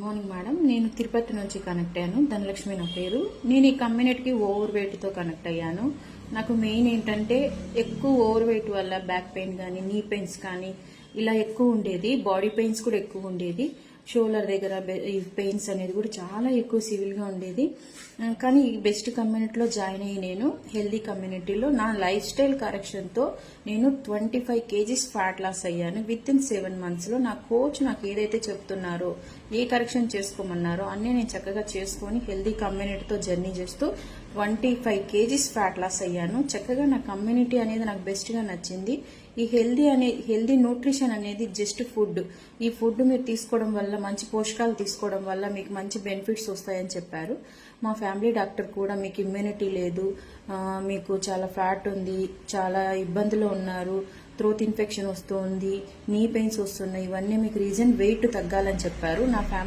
Morning madam, నేను తిరుపతి నుంచి connect అయ్యాను. ధనలక్ష్మి నా పేరు. నేను ఈ కమ్యూనిటీకి ఓవర్ వెయిట్తో కనెక్ట్ అయ్యాను. నాకు మెయిన్ ఏంటంటే ఎక్కువ ఓవర్ వెయిట్ వల్ల బ్యాక్ పెయిన్ కానీ నీ పెయిన్స్ కానీ ఇలా ఎక్కువ ఉండేది. బాడీ పెయిన్స్ కూడా ఎక్కువ ఉండేది. షోల్డర్ దగ్గర పెయిన్స్ అనేది కూడా చాలా ఎక్కువ సివిల్గా ఉండేది. కానీ ఈ బెస్ట్ కమ్యూనిటీలో జాయిన్ అయ్యి నేను హెల్దీ కమ్యూనిటీలో నా లైఫ్ స్టైల్ కరెక్షన్తో నేను 25 kgs ఫ్యాట్ లాస్ అయ్యాను. విత్ ఇన్ 7 monthsలో నా కోచ్ నాకు ఏదైతే చెప్తున్నారో, ఏ కరెక్షన్ చేసుకోమన్నారో అన్నీ నేను చక్కగా చేసుకొని హెల్దీ కమ్యూనిటీతో జర్నీ చేస్తూ 25 kgs ఫ్యాట్ లాస్ అయ్యాను. చక్కగా నా కమ్యూనిటీ అనేది నాకు బెస్ట్గా నచ్చింది. ఈ హెల్దీ న్యూట్రిషన్ అనేది జస్ట్ ఫుడ్. ఈ ఫుడ్ మీరు తీసుకోవడం వల్ల, మంచి పోషకాలు తీసుకోవడం వల్ల మీకు మంచి బెనిఫిట్స్ వస్తాయని చెప్పారు. మా ఫ్యామిలీ డాక్టర్ కూడా మీకు ఇమ్యూనిటీ లేదు, మీకు చాలా ఫ్యాట్ ఉంది, చాలా ఇబ్బందులు ఉన్నారు, థ్రోట్ ఇన్ఫెక్షన్ వస్తుంది, నీ పెయిన్స్ వస్తున్నాయి, ఇవన్నీ మీకు రీజన్ వెయిట్ తగ్గాలని చెప్పారు. నా ఫ్యామిలీ